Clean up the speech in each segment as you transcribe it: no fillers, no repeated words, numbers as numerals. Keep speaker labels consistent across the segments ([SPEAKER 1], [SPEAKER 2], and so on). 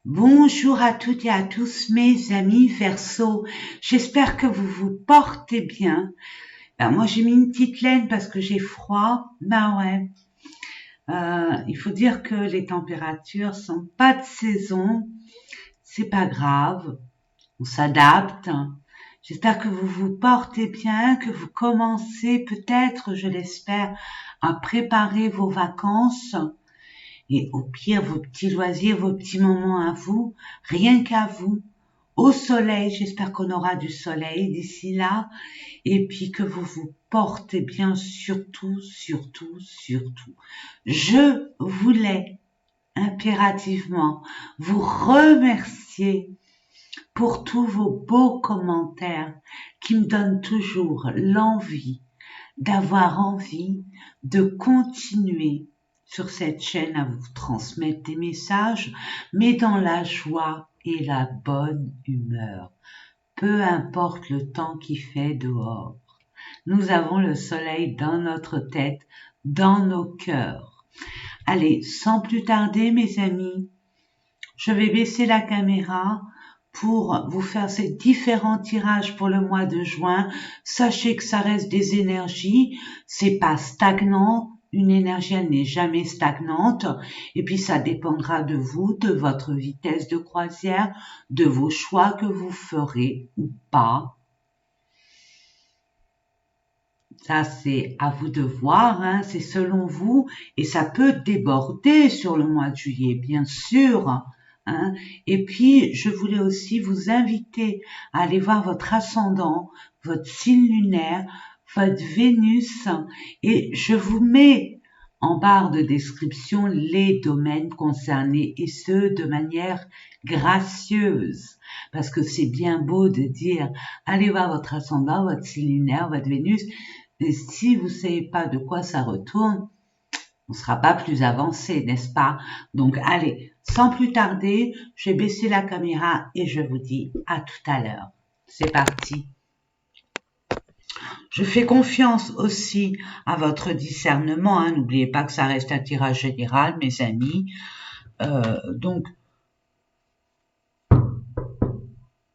[SPEAKER 1] Bonjour à toutes et à tous mes amis Verseau, j'espère que vous vous portez bien. Moi j'ai mis une petite laine parce que j'ai froid, ouais. Il faut dire que les températures sont pas de saison, c'est pas grave, on s'adapte. J'espère que vous vous portez bien, que vous commencez peut-être, je l'espère, à préparer vos vacances. Et au pire, vos petits loisirs, vos petits moments à vous, rien qu'à vous, au soleil, j'espère qu'on aura du soleil d'ici là, et puis que vous vous portez bien surtout, surtout, surtout. Je voulais impérativement vous remercier pour tous vos beaux commentaires qui me donnent toujours l'envie d'avoir envie de continuer sur cette chaîne à vous transmettre des messages, mais dans la joie et la bonne humeur. Peu importe le temps qu'il fait dehors. Nous avons le soleil dans notre tête, dans nos cœurs. Allez, sans plus tarder, mes amis, je vais baisser la caméra pour vous faire ces différents tirages pour le mois de juin. Sachez que ça reste des énergies, c'est pas stagnant. Une énergie, elle n'est jamais stagnante. Et puis, ça dépendra de vous, de votre vitesse de croisière, de vos choix que vous ferez ou pas. Ça, c'est à vous de voir, hein, c'est selon vous. Et ça peut déborder sur le mois de juillet, bien sûr. Hein. Et puis, je voulais aussi vous inviter à aller voir votre ascendant, votre signe lunaire, votre Vénus. Et je vous mets en barre de description les domaines concernés et ce, de manière gracieuse. Parce que c'est bien beau de dire, allez voir votre ascendant, votre signe lunaire, votre Vénus. Et si vous savez pas de quoi ça retourne, on sera pas plus avancé, n'est-ce pas? Donc, allez, sans plus tarder, je vais baisser la caméra et je vous dis à tout à l'heure. C'est parti. Je fais confiance aussi à votre discernement. Hein. N'oubliez pas que ça reste un tirage général, mes amis. Donc,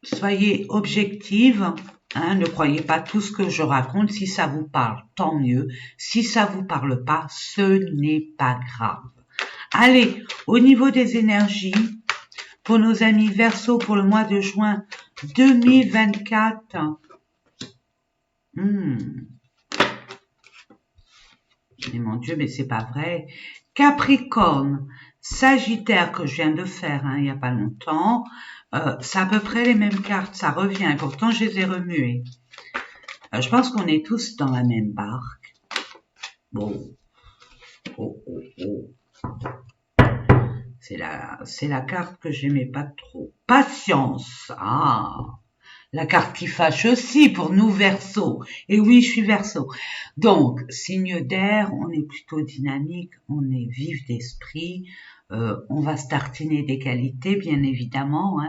[SPEAKER 1] soyez objective. Hein, ne croyez pas tout ce que je raconte. Si ça vous parle, tant mieux. Si ça vous parle pas, ce n'est pas grave. Allez, au niveau des énergies, pour nos amis Verseau pour le mois de juin 2024. Mais mon Dieu, mais c'est pas vrai. Capricorne, Sagittaire que je viens de faire il y a pas longtemps. C'est à peu près les mêmes cartes, ça revient. Pourtant, je les ai remuées. Je pense qu'on est tous dans la même barque. Bon. Oh. C'est la carte que j'aimais pas trop. Patience. La carte qui fâche aussi pour nous Verseau. Et oui, je suis Verseau. Donc, signe d'air, on est plutôt dynamique, on est vif d'esprit, on va se tartiner des qualités, bien évidemment.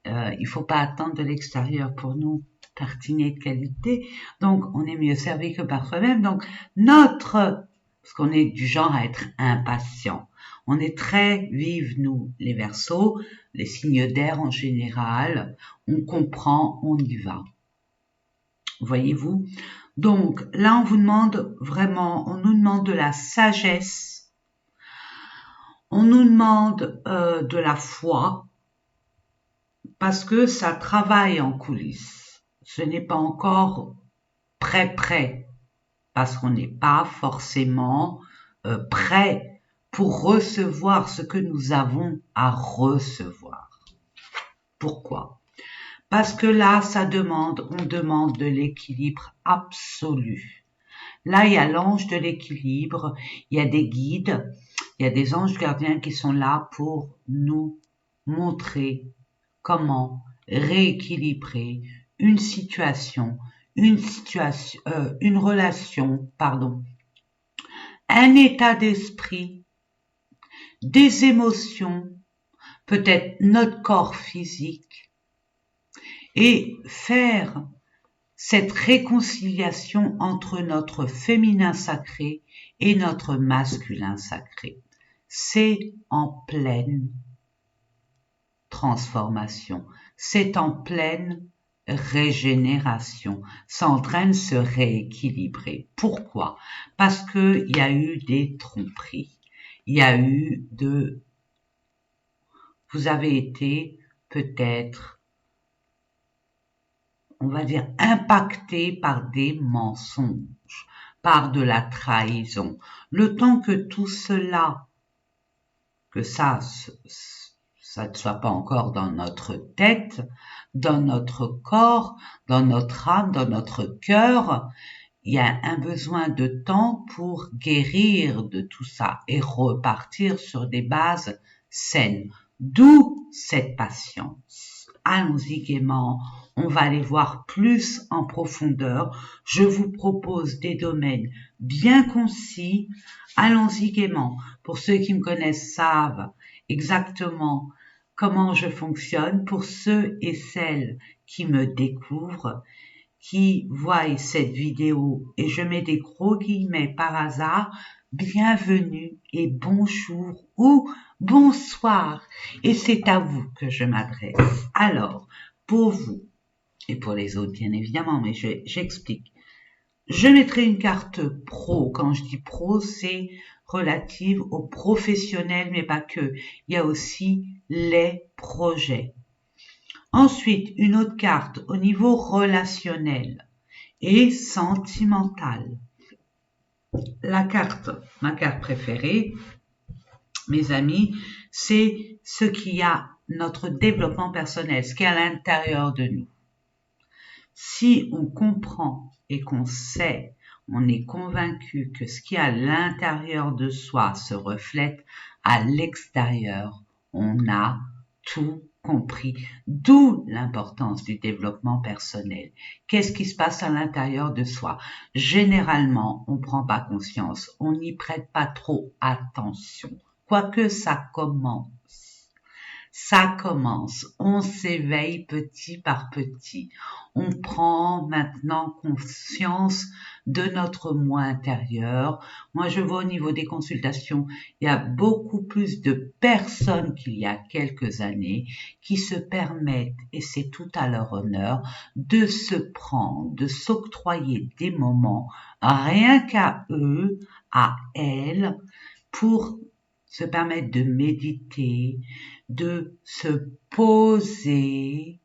[SPEAKER 1] Il faut pas attendre de l'extérieur pour nous tartiner de qualité. Donc, on est mieux servi que par soi-même. Donc, parce qu'on est du genre à être impatient. On est très vifs, nous, les Verseaux, les signes d'air en général. On comprend, on y va. Voyez-vous? Donc, là, on nous demande de la sagesse. On nous demande de la foi, parce que ça travaille en coulisses. Ce n'est pas encore prêt, parce qu'on n'est pas forcément prêt pour recevoir ce que nous avons à recevoir. Pourquoi? Parce que là, on demande de l'équilibre absolu. Là, il y a l'ange de l'équilibre, il y a des guides, il y a des anges gardiens qui sont là pour nous montrer comment rééquilibrer une relation, un état d'esprit, des émotions, peut-être notre corps physique, et faire cette réconciliation entre notre féminin sacré et notre masculin sacré. C'est en pleine transformation. C'est en pleine régénération. C'est en train de se rééquilibrer. Pourquoi? Parce que il y a eu des tromperies. Il y a eu vous avez été peut-être, on va dire, impacté par des mensonges, par de la trahison. Le temps que tout cela, que ça ne soit pas encore dans notre tête, dans notre corps, dans notre âme, dans notre cœur, il y a un besoin de temps pour guérir de tout ça et repartir sur des bases saines. D'où cette patience. Allons-y gaiement, on va aller voir plus en profondeur. Je vous propose des domaines bien concis. Allons-y gaiement. Pour ceux qui me connaissent savent exactement comment je fonctionne. Pour ceux et celles qui me découvrent, qui voient cette vidéo, et je mets des gros guillemets par hasard, bienvenue et bonjour ou bonsoir. Et c'est à vous que je m'adresse. Alors, pour vous, et pour les autres bien évidemment, mais j'explique. Je mettrai une carte pro. Quand je dis pro, c'est relative aux professionnels, mais pas que. Il y a aussi les projets. Ensuite, une autre carte au niveau relationnel et sentimental. Ma carte préférée, mes amis, c'est ce qui a notre développement personnel, ce qui est à l'intérieur de nous. Si on comprend et qu'on sait, on est convaincu que ce qui est à l'intérieur de soi se reflète à l'extérieur, on a tout compris. D'où l'importance du développement personnel. Qu'est-ce qui se passe à l'intérieur de soi? Généralement, on ne prend pas conscience, on n'y prête pas trop attention. Quoique ça commence. Ça commence, on s'éveille petit par petit. On prend maintenant conscience de notre moi intérieur. Moi, je vois au niveau des consultations, il y a beaucoup plus de personnes qu'il y a quelques années qui se permettent, et c'est tout à leur honneur, de se prendre, de s'octroyer des moments rien qu'à eux, à elles, pour se permettre de méditer, de se poser,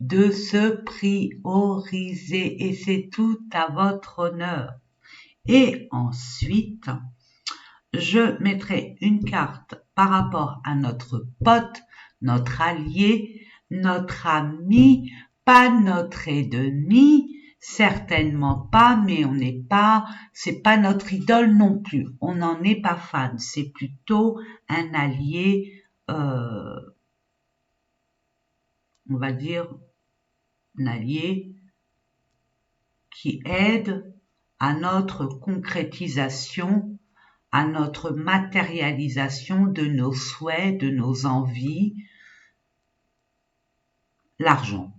[SPEAKER 1] de se prioriser, et c'est tout à votre honneur. Et ensuite, je mettrai une carte par rapport à notre pote, notre allié, notre ami, pas notre ennemi, certainement pas, mais c'est pas notre idole non plus. On n'en est pas fan. C'est plutôt un allié, on va dire, un allié qui aide à notre concrétisation, à notre matérialisation de nos souhaits, de nos envies, l'argent,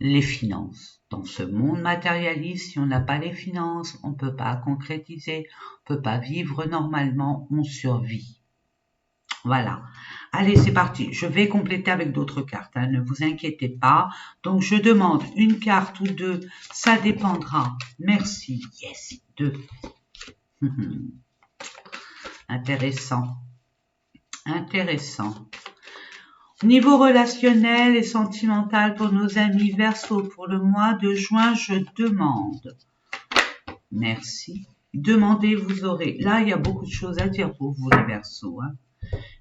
[SPEAKER 1] les finances. Dans ce monde matérialiste, si on n'a pas les finances, on ne peut pas concrétiser, on ne peut pas vivre normalement, on survit. Voilà. Allez, c'est parti. Je vais compléter avec d'autres cartes, hein, ne vous inquiétez pas. Donc, je demande une carte ou deux, ça dépendra. Merci. Yes, 2. Intéressant. Intéressant. Niveau relationnel et sentimental pour nos amis Verseau, pour le mois de juin, je demande. Merci. Demandez, vous aurez. Là, il y a beaucoup de choses à dire pour vous, les Verseaux. Hein.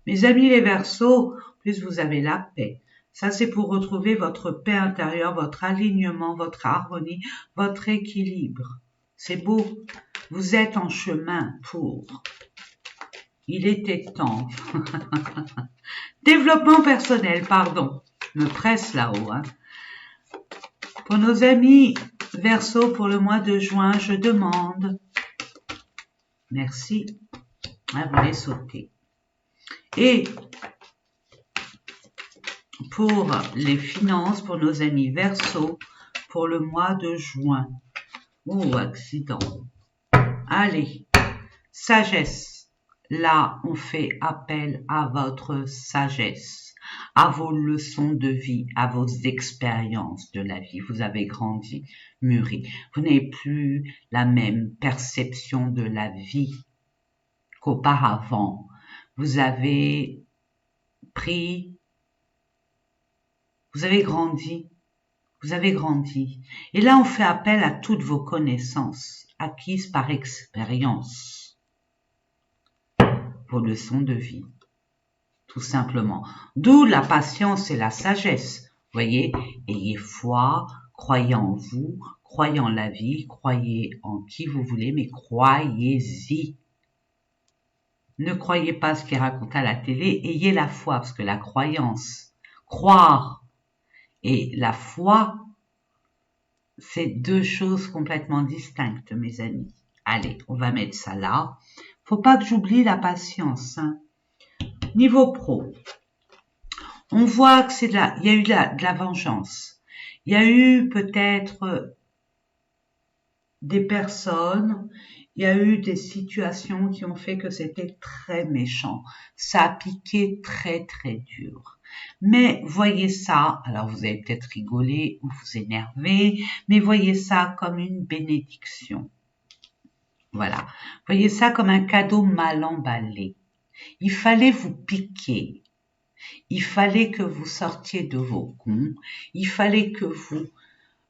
[SPEAKER 1] Mes amis les Verseaux, plus vous avez la paix. Ça, c'est pour retrouver votre paix intérieure, votre alignement, votre harmonie, votre équilibre. C'est beau. Vous êtes en chemin pour. Il était temps. Développement personnel, pardon. Je me presse là-haut. Hein. Pour nos amis Verseau, pour le mois de juin, je demande. Merci. Ah, vous les sautez. Et pour les finances, pour nos amis Verseau, pour le mois de juin. Oh, accident. Allez, sagesse. Là, on fait appel à votre sagesse. à vos leçons de vie, à vos expériences de la vie. Vous avez grandi, mûri. Vous n'avez plus la même perception de la vie qu'auparavant. Vous avez pris, vous avez grandi, vous avez grandi. Et là, on fait appel à toutes vos connaissances acquises par expérience, vos leçons de vie, tout simplement. D'où la patience et la sagesse. Vous voyez, ayez foi, croyez en vous, croyez en la vie, croyez en qui vous voulez, mais croyez-y. Ne croyez pas ce qui est raconté à la télé, ayez la foi, parce que la croyance, croire et la foi, c'est deux choses complètement distinctes, mes amis. Allez, on va mettre ça là. Faut pas que j'oublie la patience. Hein. Niveau pro, on voit que il y a eu de la vengeance. Il y a eu peut-être des personnes, il y a eu des situations qui ont fait que c'était très méchant. Ça a piqué très très dur. Mais voyez ça, alors vous allez peut-être rigoler ou vous énerver, mais voyez ça comme une bénédiction. Voilà. Voyez ça comme un cadeau mal emballé. Il fallait vous piquer. Il fallait que vous sortiez de vos gonds. Il fallait que vous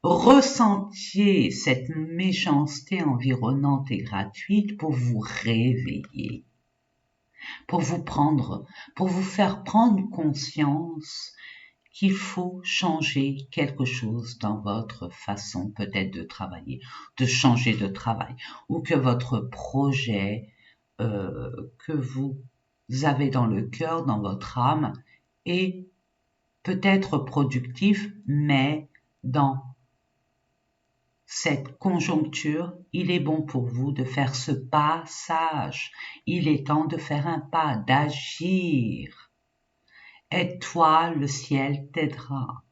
[SPEAKER 1] ressentiez cette méchanceté environnante et gratuite pour vous réveiller, pour vous faire prendre conscience qu'il faut changer quelque chose dans votre façon peut-être de travailler, de changer de travail, ou que votre projet que vous avez dans le cœur, dans votre âme, est peut-être productif, mais dans cette conjoncture, il est bon pour vous de faire ce passage. Il est temps de faire un pas, d'agir. Aide-toi, le ciel t'aidera.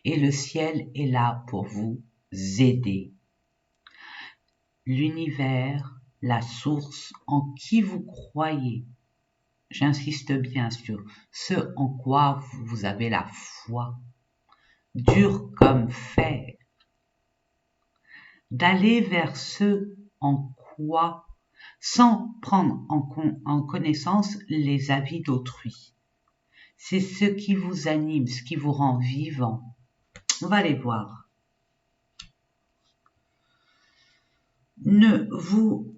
[SPEAKER 1] Et le ciel est là pour vous aider. L'univers, la source en qui vous croyez. J'insiste bien sur ce en quoi vous avez la foi. Dur comme fer. D'aller vers ce en quoi, sans prendre en connaissance les avis d'autrui. C'est ce qui vous anime, ce qui vous rend vivant. On va aller voir. Ne vous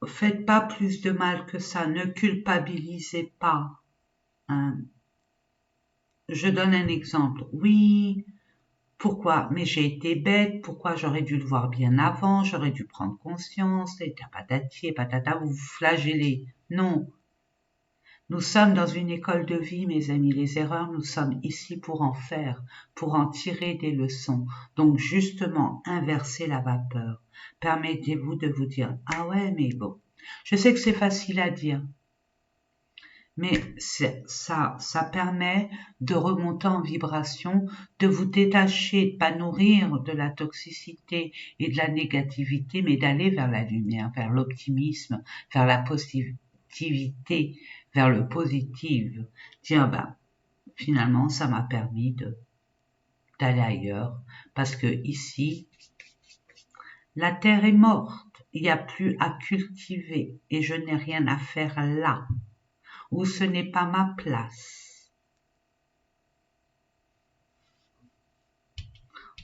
[SPEAKER 1] faites pas plus de mal que ça, ne culpabilisez pas. Hein. Je donne un exemple. Oui, pourquoi? Mais j'ai été bête, pourquoi j'aurais dû le voir bien avant, j'aurais dû prendre conscience, et patati et patata, vous vous flagellez. Non. Nous sommes dans une école de vie, mes amis. Les erreurs, nous sommes ici pour en faire, pour en tirer des leçons. Donc, justement, inversez la vapeur. Permettez-vous de vous dire, ah ouais, mais bon. Je sais que c'est facile à dire, mais ça permet de remonter en vibration, de vous détacher, de pas nourrir de la toxicité et de la négativité, mais d'aller vers la lumière, vers l'optimisme, vers la positivité, vers le positif. Dire, ben, finalement, ça m'a permis d'aller ailleurs, parce que ici, la terre est morte, il n'y a plus à cultiver, et je n'ai rien à faire là. Ou ce n'est pas ma place.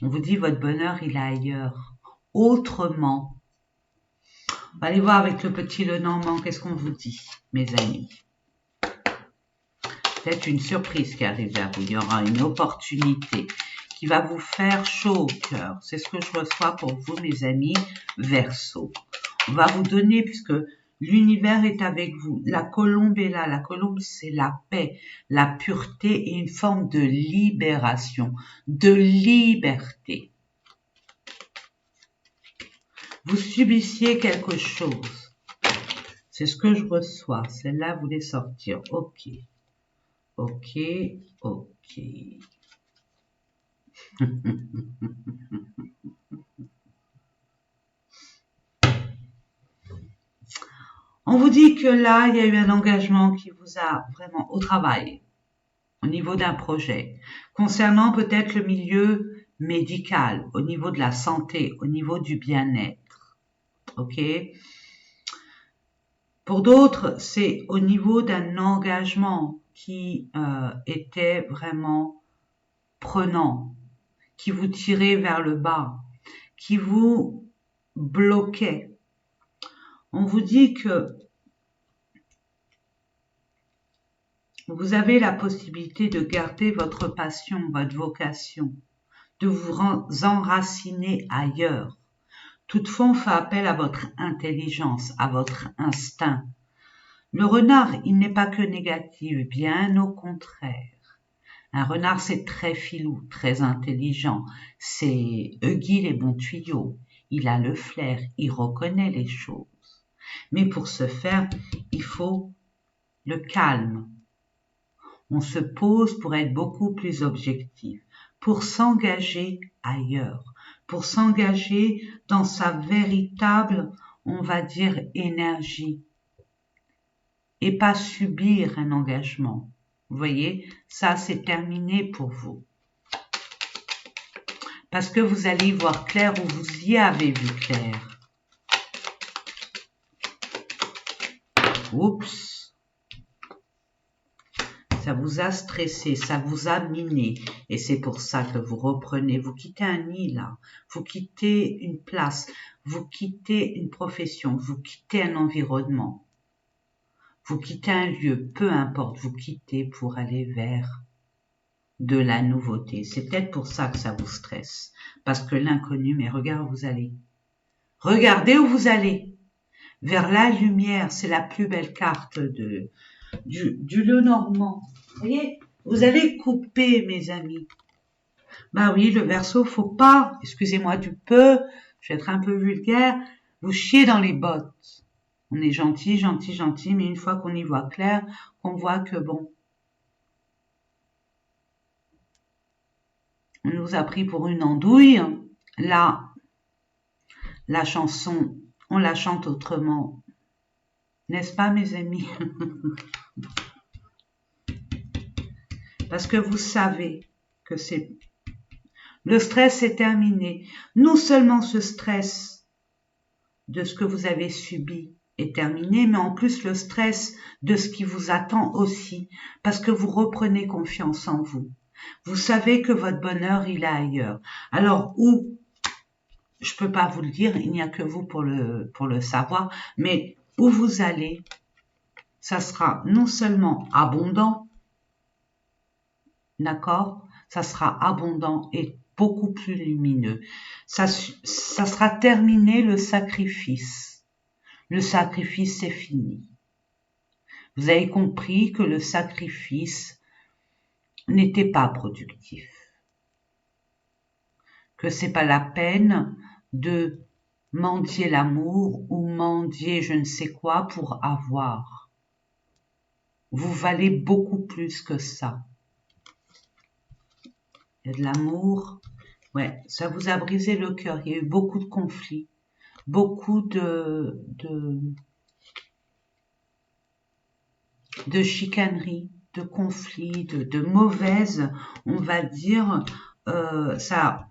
[SPEAKER 1] On vous dit votre bonheur il est ailleurs, autrement. On va aller voir avec le petit Lenormand, qu'est-ce qu'on vous dit, mes amis. Peut-être une surprise qui arrive à vous, il y aura une opportunité qui va vous faire chaud au cœur. C'est ce que je reçois pour vous, mes amis Verseau. On va vous donner, puisque l'univers est avec vous. La colombe est là. La colombe, c'est la paix, la pureté et une forme de libération, de liberté. Vous subissiez quelque chose. C'est ce que je reçois. Celle-là voulait sortir. Ok. Ok. Ok. On vous dit que là, il y a eu un engagement qui vous a vraiment au travail, au niveau d'un projet, concernant peut-être le milieu médical, au niveau de la santé, au niveau du bien-être. Ok? Pour d'autres, c'est au niveau d'un engagement qui était vraiment prenant, qui vous tirait vers le bas, qui vous bloquait. On vous dit que vous avez la possibilité de garder votre passion, votre vocation, de vous enraciner ailleurs. Toutefois, on fait appel à votre intelligence, à votre instinct. Le renard, il n'est pas que négatif, bien au contraire. Un renard, c'est très filou, très intelligent. C'est Huggy les bons tuyaux. Il a le flair, il reconnaît les choses. Mais pour ce faire, il faut le calme. On se pose pour être beaucoup plus objectif, pour s'engager ailleurs, pour s'engager dans sa véritable, on va dire, énergie et pas subir un engagement. Vous voyez, ça c'est terminé pour vous. Parce que vous allez y voir clair ou vous y avez vu clair. Oups. Ça vous a stressé, ça vous a miné. Et c'est pour ça que vous reprenez, vous quittez un nid là, vous quittez une place, vous quittez une profession, vous quittez un environnement, vous quittez un lieu, peu importe, vous quittez pour aller vers de la nouveauté. C'est peut-être pour ça que ça vous stresse. Parce que l'inconnu, mais regardez où vous allez. Regardez où vous allez. Vers la lumière, c'est la plus belle carte du Lenormand. Vous voyez, vous allez couper, mes amis. Bah oui, le Verseau, faut pas, excusez-moi du peu, je vais être un peu vulgaire, vous chier dans les bottes. On est gentil, gentil, gentil, mais une fois qu'on y voit clair, qu'on voit que bon, on nous a pris pour une andouille, là, la chanson, on la chante autrement. N'est-ce pas, mes amis? Parce que vous savez que c'est... Le stress est terminé. Non seulement ce stress de ce que vous avez subi est terminé, mais en plus le stress de ce qui vous attend aussi, parce que vous reprenez confiance en vous. Vous savez que votre bonheur, il est ailleurs. Alors, où, je peux pas vous le dire, il n'y a que vous pour le savoir, mais où vous allez, ça sera non seulement abondant, d'accord? Ça sera abondant et beaucoup plus lumineux. Ça sera terminé le sacrifice. Le sacrifice, c'est fini. Vous avez compris que le sacrifice n'était pas productif. Que c'est pas la peine de mendier l'amour ou mendier je ne sais quoi pour avoir. Vous valez beaucoup plus que ça. Il y a de l'amour. Ouais, ça vous a brisé le cœur. Il y a eu beaucoup de conflits, beaucoup de chicaneries, de conflits, de mauvaises, on va dire, ça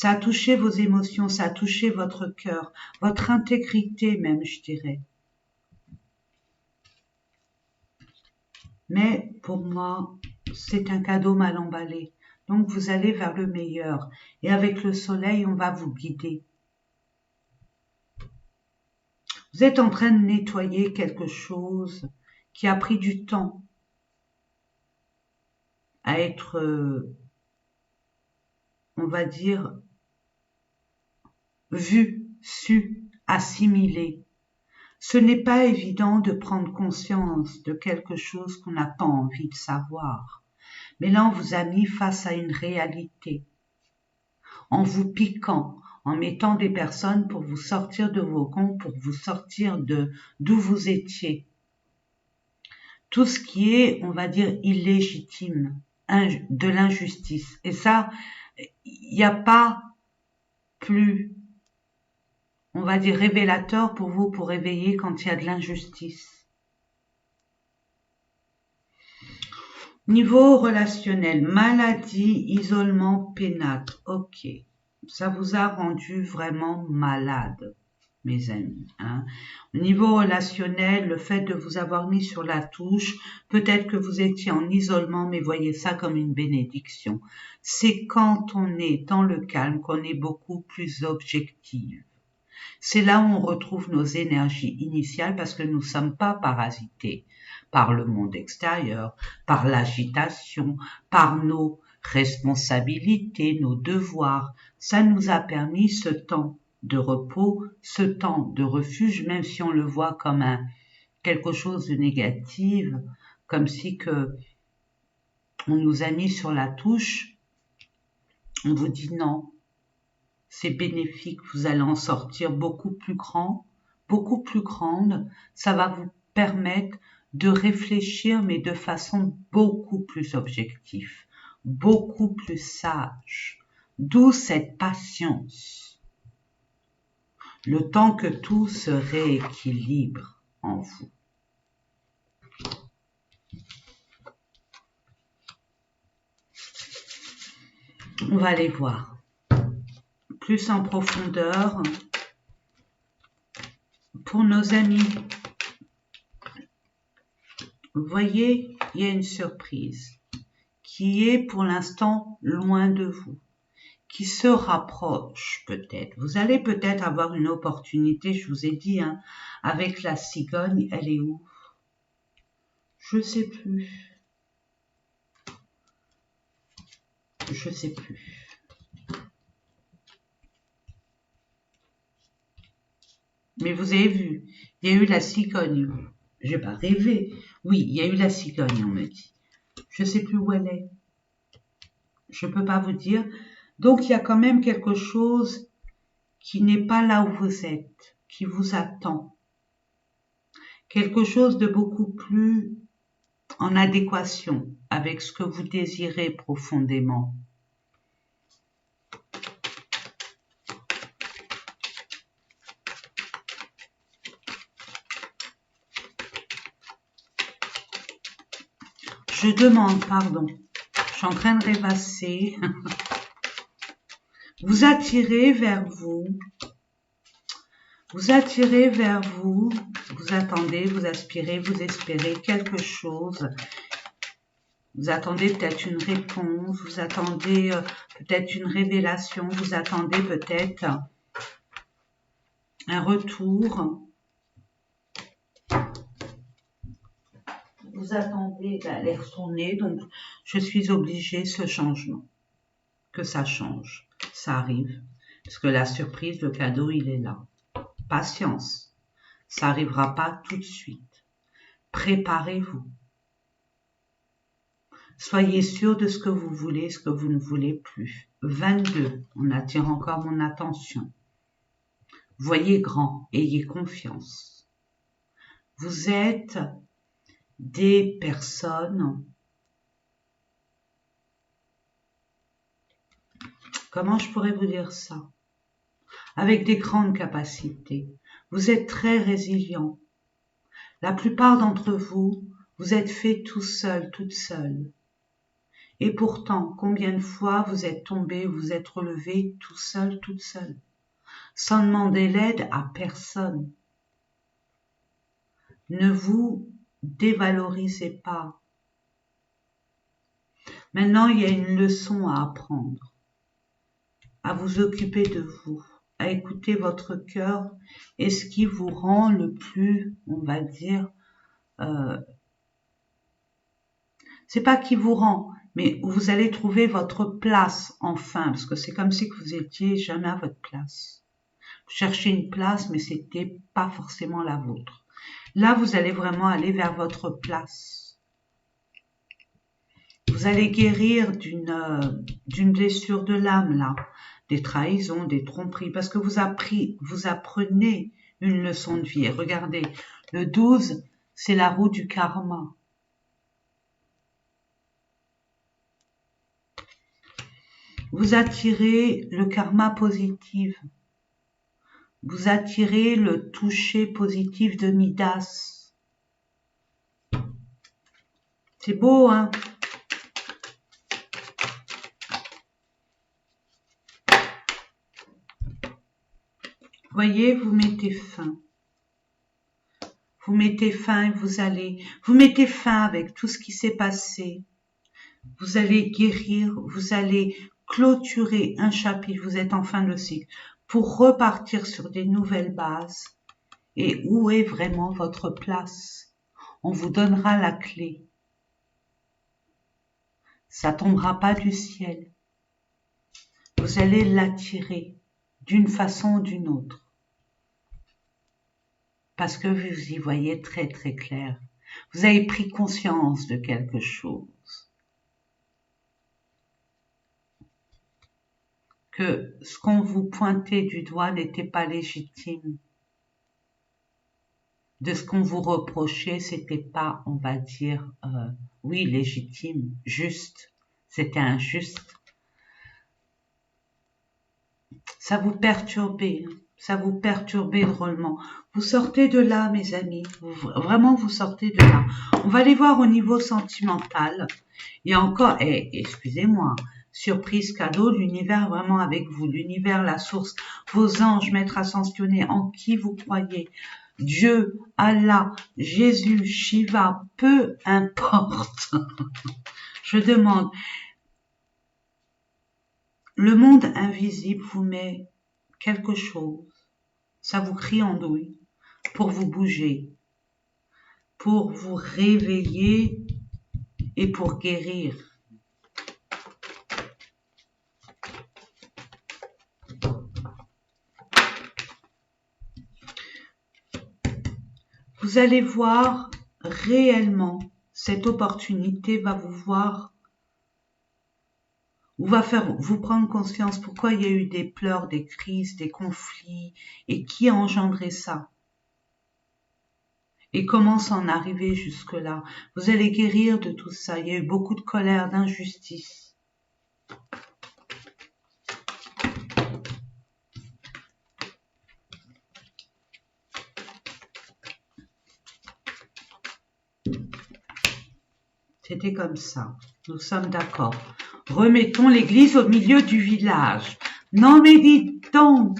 [SPEAKER 1] a touché vos émotions, ça a touché votre cœur, votre intégrité même, je dirais. Mais pour moi, c'est un cadeau mal emballé. Donc vous allez vers le meilleur. Et avec le soleil, on va vous guider. Vous êtes en train de nettoyer quelque chose qui a pris du temps à être, on va dire, vu, su, assimilé. Ce n'est pas évident de prendre conscience de quelque chose qu'on n'a pas envie de savoir. Mais là, on vous a mis face à une réalité, en vous piquant, en mettant des personnes pour vous sortir de vos gonds, pour vous sortir d'où vous étiez. Tout ce qui est, on va dire, illégitime, de l'injustice. Et ça, il n'y a pas plus, on va dire, révélateur pour vous, pour réveiller quand il y a de l'injustice. Niveau relationnel, maladie, isolement, pénate. Ok, ça vous a rendu vraiment malade, mes amis. Hein. Au niveau relationnel, le fait de vous avoir mis sur la touche, peut-être que vous étiez en isolement, mais voyez ça comme une bénédiction. C'est quand on est dans le calme qu'on est beaucoup plus objectif. C'est là où on retrouve nos énergies initiales parce que nous ne sommes pas parasités par le monde extérieur, par l'agitation, par nos responsabilités, nos devoirs. Ça nous a permis ce temps de repos, ce temps de refuge, même si on le voit comme quelque chose de négatif, comme si que on nous a mis sur la touche. On vous dit non, c'est bénéfique, vous allez en sortir beaucoup plus grand, beaucoup plus grande, ça va vous permettre de réfléchir mais de façon beaucoup plus objective, beaucoup plus sage, d'où cette patience, le temps que tout se rééquilibre en vous. On va aller voir plus en profondeur pour nos amis. Vous voyez, il y a une surprise qui est pour l'instant loin de vous, qui se rapproche peut-être. Vous allez peut-être avoir une opportunité, je vous ai dit, hein, avec la cigogne, elle est où? Je sais plus. Je sais plus. Mais vous avez vu, il y a eu la cigogne. J'ai pas rêvé. Oui, il y a eu la cigogne, on me dit. Je sais plus où elle est. Je peux pas vous dire. Donc il y a quand même quelque chose qui n'est pas là où vous êtes, qui vous attend. Quelque chose de beaucoup plus en adéquation avec ce que vous désirez profondément. Je demande, pardon, je suis en train de rêvasser. Vous attirez vers vous, vous attendez, vous aspirez, vous espérez quelque chose. Vous attendez peut-être une réponse, vous attendez peut-être une révélation, vous attendez peut-être un retour. Vous attendez d'aller retourner, donc je suis obligée ce changement, que ça change, ça arrive, parce que la surprise, le cadeau, il est là. Patience, ça n'arrivera pas tout de suite. Préparez-vous. Soyez sûr de ce que vous voulez, ce que vous ne voulez plus. 22, on attire encore mon attention. Voyez grand, ayez confiance. Vous êtes des personnes, comment je pourrais vous dire ça, avec des grandes capacités. Vous êtes très résilients. La plupart d'entre vous, vous êtes fait tout seul, toute seule. Et pourtant, combien de fois vous êtes tombé, vous êtes relevé tout seul, toute seule, sans demander l'aide à personne. Ne vous dévalorisez pas. Maintenant, il y a une leçon à apprendre, à vous occuper de vous, à écouter votre cœur et ce qui vous rend le plus, on va dire, c'est pas qui vous rend, mais où vous allez trouver votre place enfin, parce que c'est comme si que vous étiez jamais à votre place. Vous cherchez une place, mais c'était pas forcément la vôtre. Là, vous allez vraiment aller vers votre place. Vous allez guérir d'une blessure de l'âme, là, des trahisons, des tromperies, parce que vous apprenez une leçon de vie. Et regardez, le 12, c'est la roue du karma. Vous attirez le karma positif. vous attirez le toucher positif de Midas. C'est beau, hein? Voyez, vous mettez fin. Vous mettez fin et vous mettez fin avec tout ce qui s'est passé. Vous allez guérir, vous allez clôturer un chapitre, vous êtes en fin de cycle, pour repartir sur des nouvelles bases. Et où est vraiment votre place? On vous donnera la clé. Ça tombera pas du ciel. Vous allez l'attirer d'une façon ou d'une autre. Parce que vous y voyez très très clair. Vous avez pris conscience de quelque chose. Que ce qu'on vous pointait du doigt n'était pas légitime. De ce qu'on vous reprochait, c'était pas, on va dire, oui, légitime, juste. C'était injuste. Ça vous perturbait, ça vous perturbait drôlement. Vous sortez de là, mes amis. Vraiment, vous sortez de là. On va aller voir au niveau sentimental. Il y a encore, excusez-moi, surprise cadeau, l'univers vraiment avec vous, l'univers, la source, vos anges, maîtres ascensionnés, en qui vous croyez. Dieu, Allah, Jésus, Shiva, peu importe. Je demande, le monde invisible vous met quelque chose, ça vous crie en douille, pour vous bouger, pour vous réveiller et pour guérir. Vous allez voir réellement, cette opportunité va vous voir, ou va faire vous prendre conscience pourquoi il y a eu des pleurs, des crises, des conflits, et qui a engendré ça. Et comment s'en arriver jusque-là. Vous allez guérir de tout ça. Il y a eu beaucoup de colère, d'injustice. C'était comme ça. Nous sommes d'accord. Remettons l'église au milieu du village. Non mais dites donc.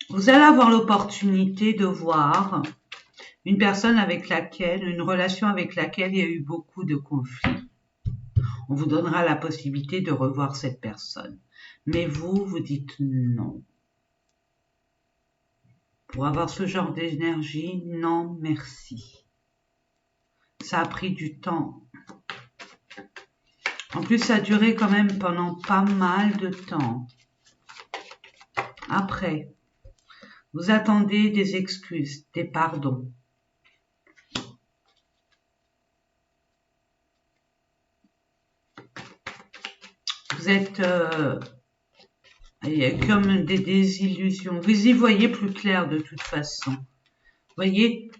[SPEAKER 1] Vous allez avoir l'opportunité de voir une personne avec laquelle, une relation avec laquelle il y a eu beaucoup de conflits. On vous donnera la possibilité de revoir cette personne. Mais vous, vous dites non. Pour avoir ce genre d'énergie, non, merci. Ça a pris du temps. En plus, ça a duré quand même pendant pas mal de temps. Après, vous attendez des excuses, des pardons. Vous êtes... il y a comme des désillusions. Vous y voyez plus clair de toute façon. Vous voyez,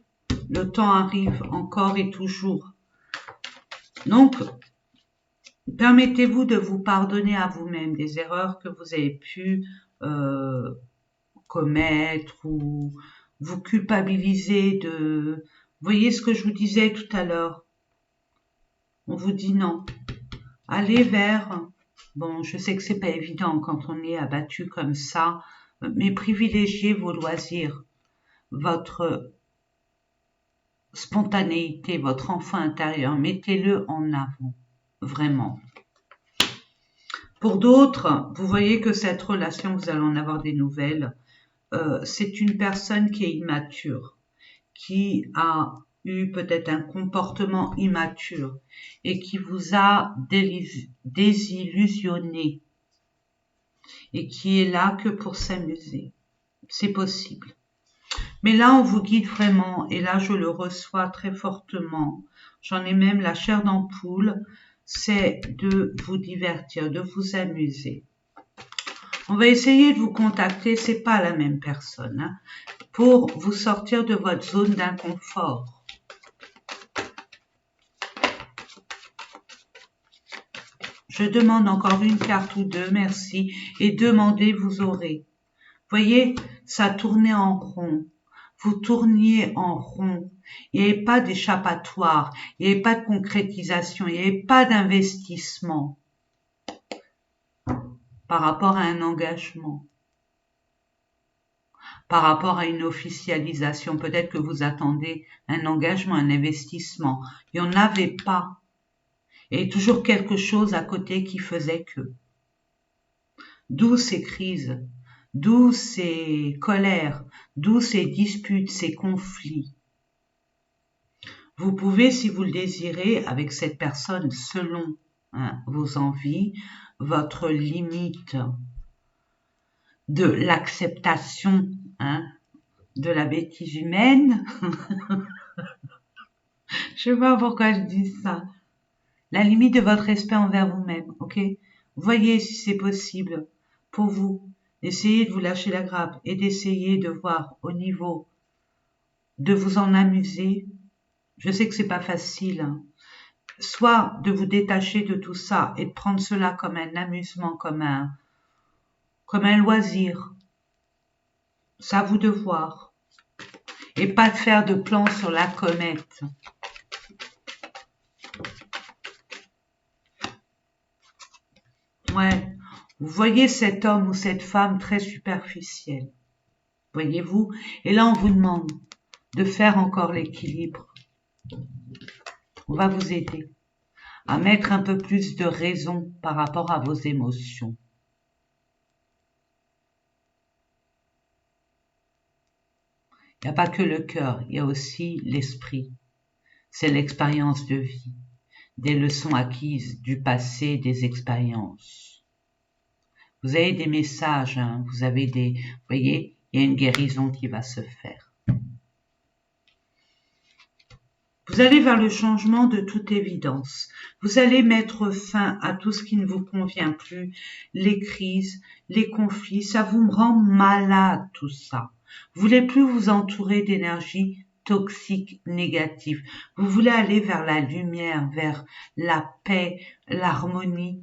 [SPEAKER 1] le temps arrive encore et toujours. Donc, permettez-vous de vous pardonner à vous-même des erreurs que vous avez pu commettre ou vous culpabiliser de... Vous voyez ce que je vous disais tout à l'heure. On vous dit non. Allez vers... Bon, je sais que c'est pas évident quand on est abattu comme ça, mais privilégiez vos loisirs, votre spontanéité, votre enfant intérieur, mettez-le en avant, vraiment. Pour d'autres, vous voyez que cette relation, vous allez en avoir des nouvelles, c'est une personne qui est immature, qui a eu peut-être un comportement immature et qui vous a désillusionné et qui est là que pour s'amuser. C'est possible. Mais là, on vous guide vraiment, et là, je le reçois très fortement. J'en ai même la chair d'ampoule, c'est de vous divertir, de vous amuser. On va essayer de vous contacter, c'est pas la même personne, hein, pour vous sortir de votre zone d'inconfort. Je demande encore une carte ou deux, merci. Et demandez, vous aurez. Voyez, ça tournait en rond. Vous tourniez en rond. Il n'y avait pas d'échappatoire. Il n'y avait pas de concrétisation. Il n'y avait pas d'investissement par rapport à un engagement, par rapport à une officialisation. Peut-être que vous attendez un engagement, un investissement. Il n'y en avait pas. Et toujours quelque chose à côté qui faisait que. D'où ces crises, d'où ces colères, d'où ces disputes, ces conflits. Vous pouvez, si vous le désirez, avec cette personne, selon vos envies, votre limite de l'acceptation de la bêtise humaine. Je sais pas pourquoi je dis ça. La limite de votre respect envers vous-même, ok? Voyez si c'est possible pour vous. Essayez de vous lâcher la grappe et d'essayer de voir au niveau de vous en amuser. Je sais que c'est pas facile, hein. Soit de vous détacher de tout ça et de prendre cela comme un amusement, comme un loisir. C'est à vous de voir. Et pas de faire de plan sur la comète. Ouais. Vous voyez cet homme ou cette femme très superficielle. Voyez-vous? Et là, on vous demande de faire encore l'équilibre. On va vous aider à mettre un peu plus de raison par rapport à vos émotions. Il n'y a pas que le cœur, il y a aussi l'esprit. C'est l'expérience de vie, des leçons acquises du passé, des expériences. Vous avez des messages, vous avez des... Vous voyez, il y a une guérison qui va se faire. Vous allez vers le changement de toute évidence. Vous allez mettre fin à tout ce qui ne vous convient plus, les crises, les conflits, ça vous rend malade tout ça. Vous voulez plus vous entourer d'énergie toxique, négative. Vous voulez aller vers la lumière, vers la paix, l'harmonie.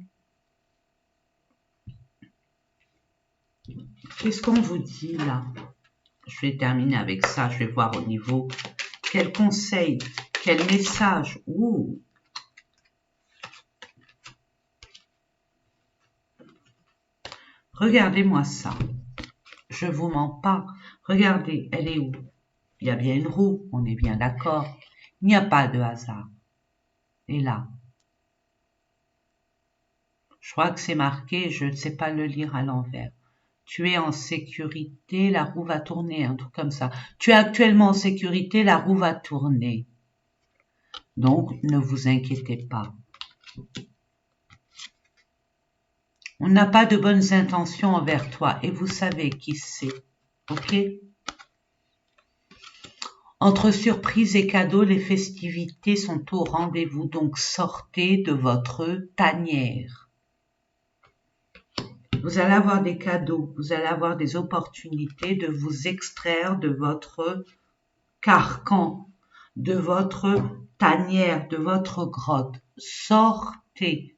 [SPEAKER 1] Qu'est-ce qu'on vous dit là? Je vais terminer avec ça, je vais voir au niveau. Quel conseil, quel message. Ouh. Regardez-moi ça. Je vous mens pas. Regardez, elle est où? Il y a bien une roue, on est bien d'accord. Il n'y a pas de hasard. Et là, je crois que c'est marqué, je ne sais pas le lire à l'envers. Tu es en sécurité, la roue va tourner, un truc comme ça. Tu es actuellement en sécurité, la roue va tourner. Donc, ne vous inquiétez pas. On n'a pas de bonnes intentions envers toi et vous savez qui c'est. Ok? Entre surprises et cadeaux, les festivités sont au rendez-vous, donc sortez de votre tanière. Vous allez avoir des cadeaux, vous allez avoir des opportunités de vous extraire de votre carcan, de votre tanière, de votre grotte. Sortez.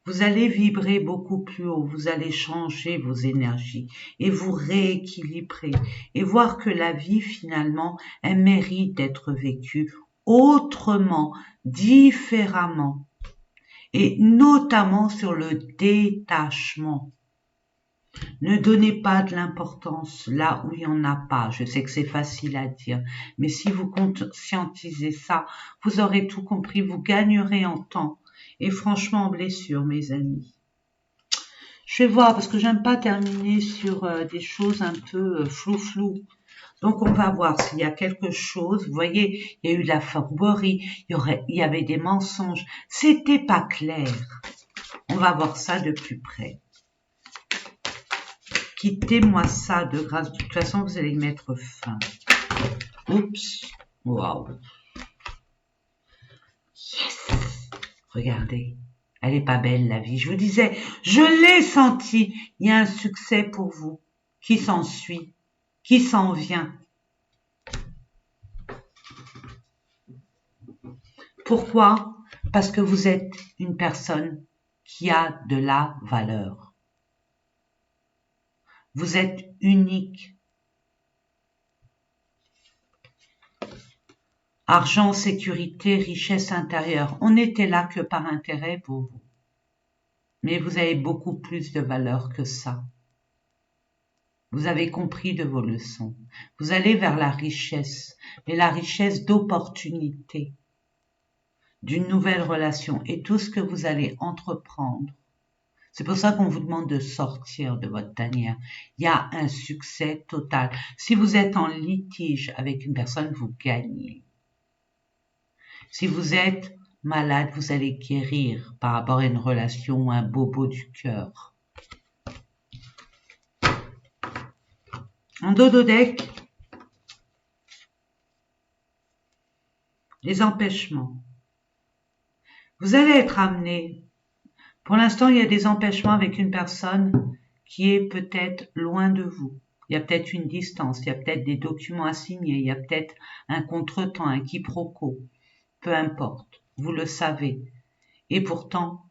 [SPEAKER 1] Vous allez vibrer beaucoup plus haut, vous allez changer vos énergies et vous rééquilibrer et voir que la vie finalement, elle mérite d'être vécue autrement, différemment et notamment sur le détachement. Ne donnez pas de l'importance là où il n'y en a pas. Je sais que c'est facile à dire, mais si vous conscientisez ça, vous aurez tout compris, vous gagnerez en temps. Et franchement, en blessure, mes amis. Je vais voir, parce que j'aime pas terminer sur des choses un peu flou-flou. Donc, on va voir s'il y a quelque chose. Vous voyez, il y a eu de la fourberie, il y avait des mensonges. C'était pas clair. On va voir ça de plus près. Quittez-moi ça de grâce. De toute façon, vous allez y mettre fin. Oups. Waouh. Yes. Regardez. Elle est pas belle, la vie. Je vous disais, je l'ai senti. Il y a un succès pour vous qui s'ensuit, qui s'en vient. Pourquoi? Parce que vous êtes une personne qui a de la valeur. Vous êtes unique. Argent, sécurité, richesse intérieure. On n'était là que par intérêt pour vous. Mais vous avez beaucoup plus de valeur que ça. Vous avez compris de vos leçons. Vous allez vers la richesse, mais la richesse d'opportunité, d'une nouvelle relation et tout ce que vous allez entreprendre. C'est pour ça qu'on vous demande de sortir de votre tanière. Il y a un succès total. Si vous êtes en litige avec une personne, vous gagnez. Si vous êtes malade, vous allez guérir par rapport à une relation ou un bobo du cœur. En dodo-deck, les empêchements. Vous allez être amené. Pour l'instant, il y a des empêchements avec une personne qui est peut-être loin de vous. Il y a peut-être une distance, il y a peut-être des documents à signer, il y a peut-être un contretemps, un quiproquo. Peu importe, vous le savez. Et pourtant,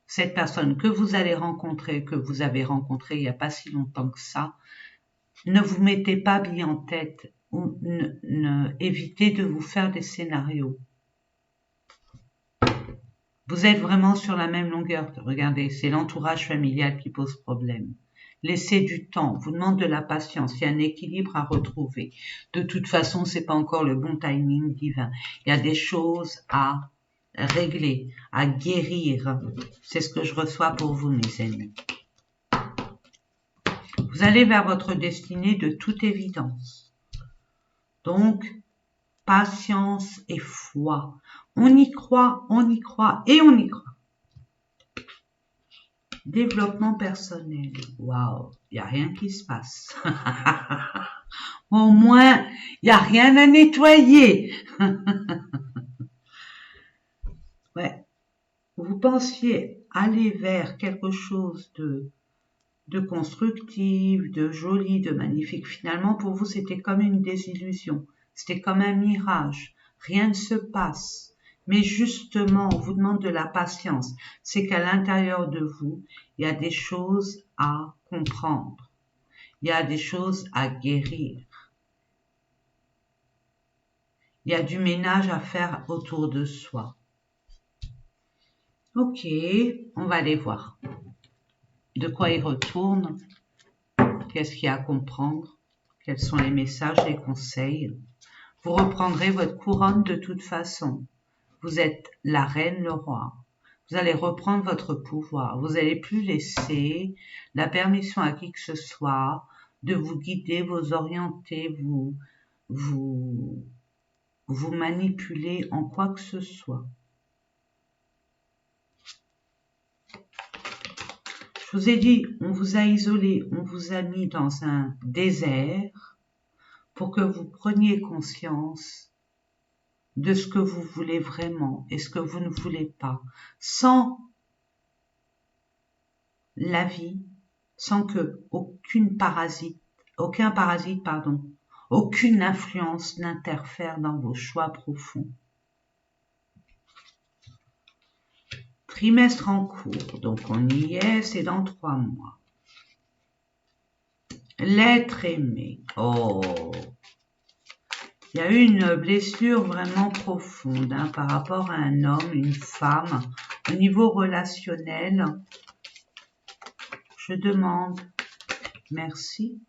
[SPEAKER 1] cette personne que vous allez rencontrer, que vous avez rencontrée il n'y a pas si longtemps que ça, ne vous mettez pas bien en tête ou évitez de vous faire des scénarios. Vous êtes vraiment sur la même longueur. Regardez, c'est l'entourage familial qui pose problème. Laissez du temps, vous demande de la patience, il y a un équilibre à retrouver. De toute façon, c'est pas encore le bon timing divin. Il y a des choses à régler, à guérir. C'est ce que je reçois pour vous, mes amis. Vous allez vers votre destinée de toute évidence. Donc, patience et foi. On y croit et on y croit. Développement personnel. Waouh, il n'y a rien qui se passe. Au moins, il n'y a rien à nettoyer. Ouais. Vous pensiez aller vers quelque chose de constructif, de joli, de magnifique. Finalement, pour vous, c'était comme une désillusion. C'était comme un mirage. Rien ne se passe. Mais justement, on vous demande de la patience. C'est qu'à l'intérieur de vous, il y a des choses à comprendre. Il y a des choses à guérir. Il y a du ménage à faire autour de soi. Ok, on va aller voir. De quoi il retourne? Qu'est-ce qu'il y a à comprendre? Quels sont les messages, les conseils? Vous reprendrez votre couronne de toute façon. Vous êtes la reine, le roi. Vous allez reprendre votre pouvoir. Vous n'allez plus laisser la permission à qui que ce soit de vous guider, vous orienter, vous manipuler en quoi que ce soit. Je vous ai dit, on vous a isolé, on vous a mis dans un désert pour que vous preniez conscience de ce que vous voulez vraiment et ce que vous ne voulez pas. Sans la vie, sans que aucun parasite, aucune influence n'interfère dans vos choix profonds. Trimestre en cours, donc on y est, c'est dans 3 mois. L'être aimé. Oh, il y a eu une blessure vraiment profonde par rapport à un homme, une femme. Au niveau relationnel, je demande merci.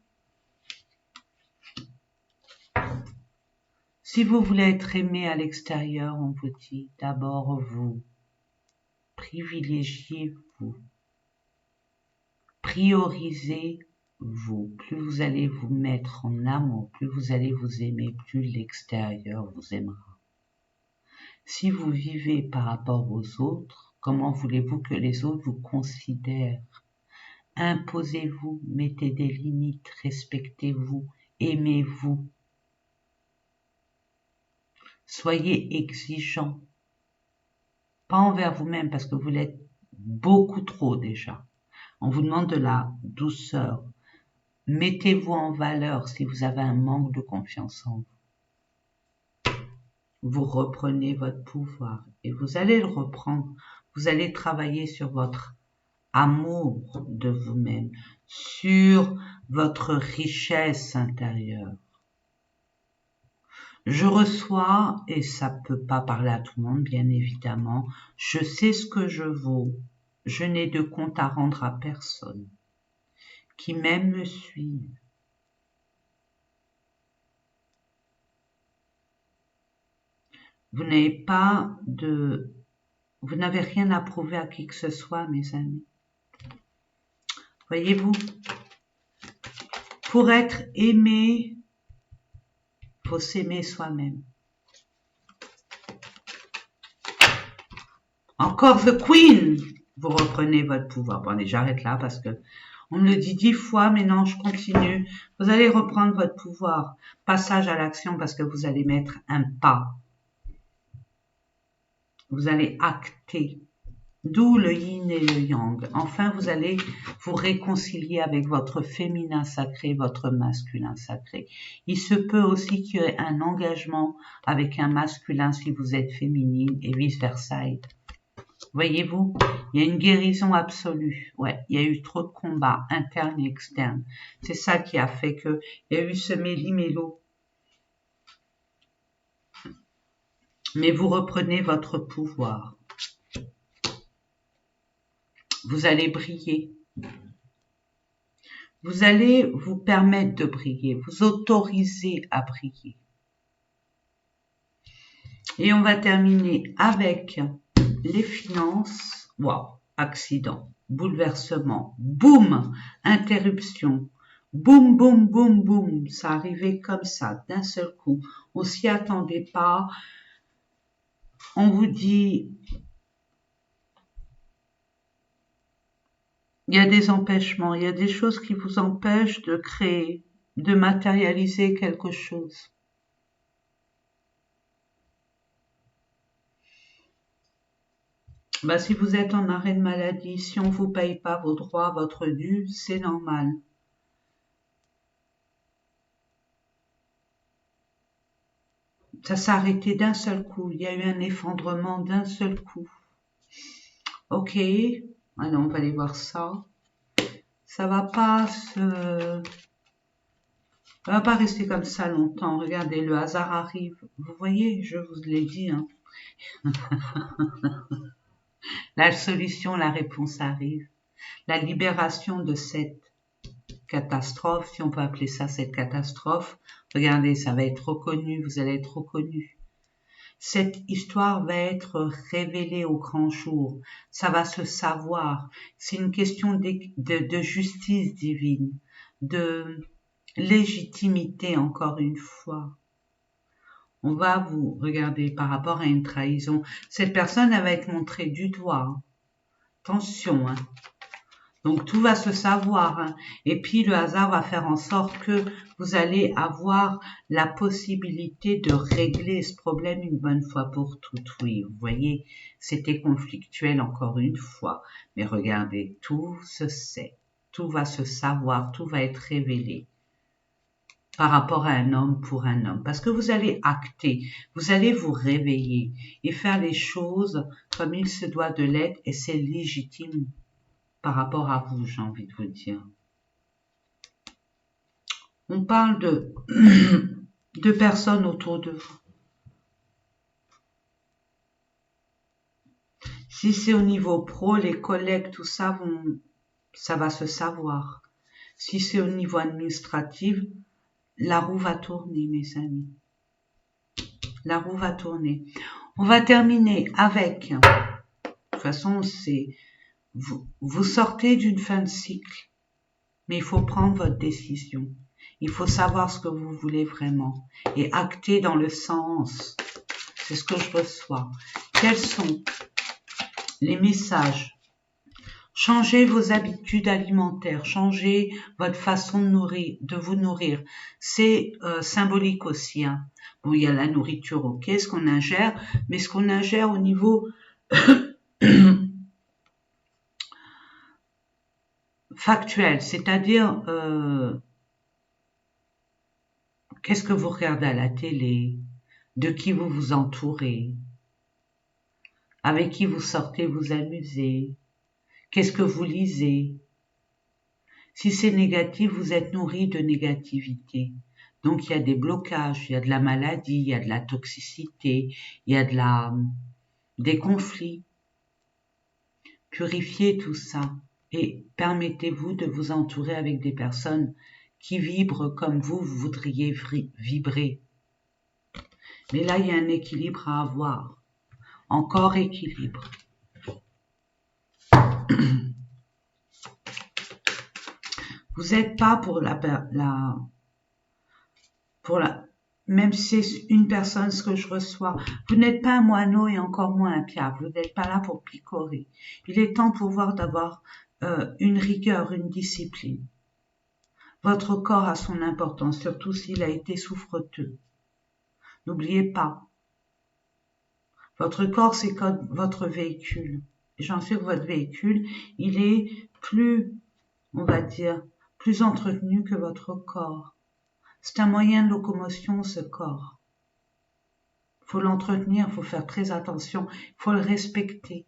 [SPEAKER 1] Si vous voulez être aimé à l'extérieur, on vous dit d'abord vous. Privilégiez-vous. Priorisez-vous. Plus vous allez vous mettre en amour, plus vous allez vous aimer, plus l'extérieur vous aimera. Si vous vivez par rapport aux autres, comment voulez-vous que les autres vous considèrent? Imposez-vous, mettez des limites, respectez-vous, aimez-vous. Soyez exigeants. Pas envers vous-même parce que vous l'êtes beaucoup trop déjà. On vous demande de la douceur. Mettez-vous en valeur si vous avez un manque de confiance en vous. Vous reprenez votre pouvoir et vous allez le reprendre Vous allez travailler sur votre amour de vous-même, sur votre richesse intérieure. Je reçois, et ça peut pas parler à tout le monde, bien évidemment, je sais ce que je vaux, je n'ai de compte à rendre à personne, qui même me suivent. Vous n'avez rien à prouver à qui que ce soit, mes amis. Voyez-vous, pour être aimé, faut s'aimer soi-même. Encore The Queen, vous reprenez votre pouvoir. Bon, allez, j'arrête là parce que on me le dit 10 fois, mais non, je continue. Vous allez reprendre votre pouvoir. Passage à l'action parce que vous allez mettre un pas. Vous allez acter. D'où le yin et le yang. Enfin, vous allez vous réconcilier avec votre féminin sacré, votre masculin sacré. Il se peut aussi qu'il y ait un engagement avec un masculin si vous êtes féminine et vice-versa. Voyez-vous, il y a une guérison absolue. Ouais, il y a eu trop de combats internes et externes. C'est ça qui a fait que il y a eu ce méli-mélo. Mais vous reprenez votre pouvoir. Vous allez briller. Vous allez vous permettre de briller, vous autoriser à briller. Et on va terminer avec les finances. Waouh, accident, bouleversement, boum, interruption, boum, boum, boum, boum. Ça arrivait comme ça, d'un seul coup. On s'y attendait pas. On vous dit, il y a des empêchements, il y a des choses qui vous empêchent de créer, de matérialiser quelque chose. Bah, si vous êtes en arrêt de maladie, si on vous paye pas vos droits, votre dû, c'est normal. Ça s'est arrêté d'un seul coup. Il y a eu un effondrement d'un seul coup. Ok. Alors, on va aller voir ça. Ça va pas rester comme ça longtemps. Regardez, le hasard arrive. Vous voyez, je vous l'ai dit, hein. La solution, la réponse arrive. La libération de cette catastrophe, si on peut appeler ça cette catastrophe, regardez, ça va être reconnu, vous allez être reconnu. Cette histoire va être révélée au grand jour, ça va se savoir. C'est une question de justice divine, de légitimité encore une fois. On va vous regarder par rapport à une trahison. Cette personne, elle va être montrée du doigt. Attention, hein. Donc tout va se savoir, hein. Et puis le hasard va faire en sorte que vous allez avoir la possibilité de régler ce problème une bonne fois pour toutes. Oui, vous voyez, c'était conflictuel encore une fois. Mais regardez, tout se sait, tout va se savoir, tout va être révélé par rapport à un homme pour un homme. Parce que vous allez acter, vous allez vous réveiller et faire les choses comme il se doit de l'être et c'est légitime par rapport à vous, j'ai envie de vous dire. On parle de personnes autour de vous. Si c'est au niveau pro, les collègues, tout ça ça va se savoir. Si c'est au niveau administratif, la roue va tourner, mes amis. La roue va tourner. On va terminer avec, de toute façon, vous sortez d'une fin de cycle, mais il faut prendre votre décision. Il faut savoir ce que vous voulez vraiment et acter dans le sens. C'est ce que je reçois. Quels sont les messages? Changez vos habitudes alimentaires, changez votre façon de vous nourrir. C'est symbolique aussi, hein. Bon, il y a la nourriture, ok, ce qu'on ingère, mais ce qu'on ingère au niveau factuel, c'est-à-dire qu'est-ce que vous regardez à la télé, de qui vous vous entourez, Avec qui vous sortez vous amuser? Qu'est-ce que vous lisez? Si c'est négatif, vous êtes nourri de négativité. Donc il y a des blocages, il y a de la maladie, il y a de la toxicité, il y a des conflits. Purifiez tout ça et permettez-vous de vous entourer avec des personnes qui vibrent comme vous voudriez vibrer. Mais là, il y a un équilibre à avoir. Encore équilibre. Vous n'êtes pas même si c'est une personne ce que je reçois, vous n'êtes pas un moineau et encore moins un piaf. Vous n'êtes pas là pour picorer. Il est temps pour vous d'avoir une rigueur, une discipline. Votre corps a son importance, surtout s'il a été souffreteux. N'oubliez pas, votre corps c'est comme votre véhicule. J'en suis que votre véhicule, il est plus, on va dire, plus entretenu que votre corps. C'est un moyen de locomotion, ce corps. Il faut l'entretenir, il faut faire très attention, il faut le respecter.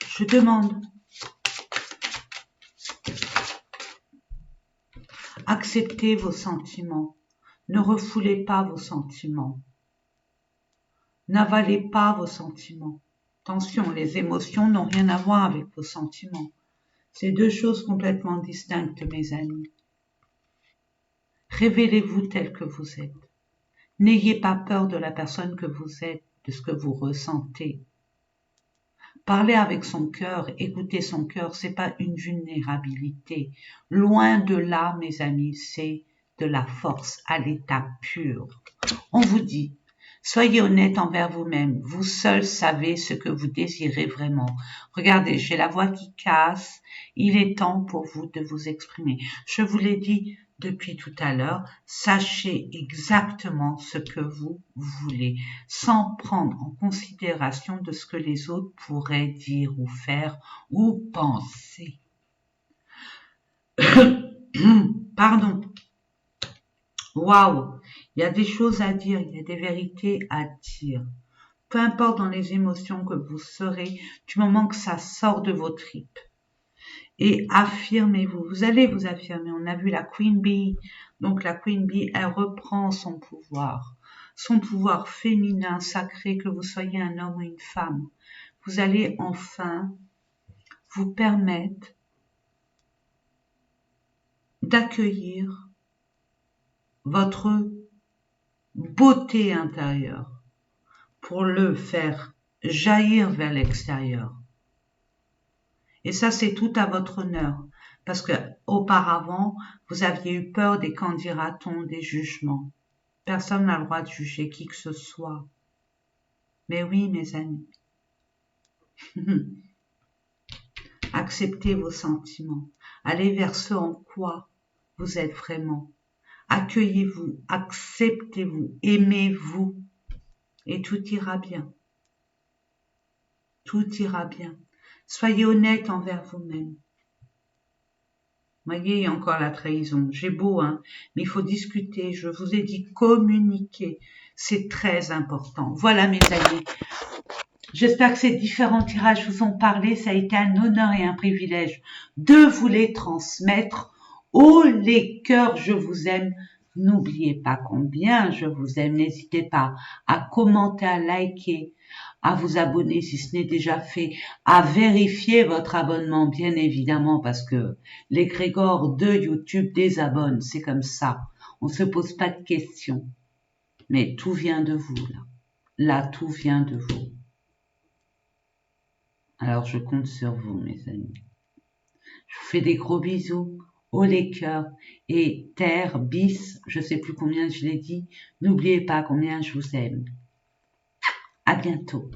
[SPEAKER 1] Je demande, acceptez vos sentiments. Ne refoulez pas vos sentiments. N'avalez pas vos sentiments. Attention, les émotions n'ont rien à voir avec vos sentiments. C'est deux choses complètement distinctes, mes amis. Révélez-vous tel que vous êtes. N'ayez pas peur de la personne que vous êtes, de ce que vous ressentez. Parler avec son cœur, écouter son cœur, c'est pas une vulnérabilité. Loin de là, mes amis, c'est de la force à l'état pur. On vous dit, soyez honnête envers vous-même. Vous seul savez ce que vous désirez vraiment. Regardez, j'ai la voix qui casse. Il est temps pour vous de vous exprimer. Je vous l'ai dit depuis tout à l'heure, sachez exactement ce que vous voulez, sans prendre en considération de ce que les autres pourraient dire ou faire ou penser. Pardon. Waouh, il y a des choses à dire, il y a des vérités à dire. Peu importe dans les émotions que vous serez, du moment que ça sort de vos tripes. Et affirmez-vous, vous allez vous affirmer. On a vu la Queen Bee, donc la Queen Bee, elle reprend son pouvoir féminin, sacré, que vous soyez un homme ou une femme. Vous allez enfin vous permettre d'accueillir votre beauté intérieure pour le faire jaillir vers l'extérieur. Et ça, c'est tout à votre honneur. Parce que auparavant, vous aviez eu peur des qu'en dira-t-on, des jugements. Personne n'a le droit de juger qui que ce soit. Mais oui, mes amis. Acceptez vos sentiments. Allez vers ce en quoi vous êtes vraiment. Accueillez-vous, acceptez-vous, aimez-vous. Et tout ira bien. Tout ira bien. Soyez honnête envers vous-même. Voyez, il y a encore la trahison. J'ai beau, mais il faut discuter. Je vous ai dit communiquer. C'est très important. Voilà, mes amis. J'espère que ces différents tirages vous ont parlé. Ça a été un honneur et un privilège de vous les transmettre. Oh les cœurs, je vous aime. N'oubliez pas combien je vous aime. N'hésitez pas à commenter, à liker, à vous abonner si ce n'est déjà fait, à vérifier votre abonnement, bien évidemment, parce que l'égrégore de YouTube désabonne. C'est comme ça. On ne se pose pas de questions. Mais tout vient de vous, là. Là, tout vient de vous. Alors, je compte sur vous, mes amis. Je vous fais des gros bisous. Oh les cœurs. Et terre, bis, je sais plus combien je l'ai dit. N'oubliez pas combien je vous aime. À bientôt.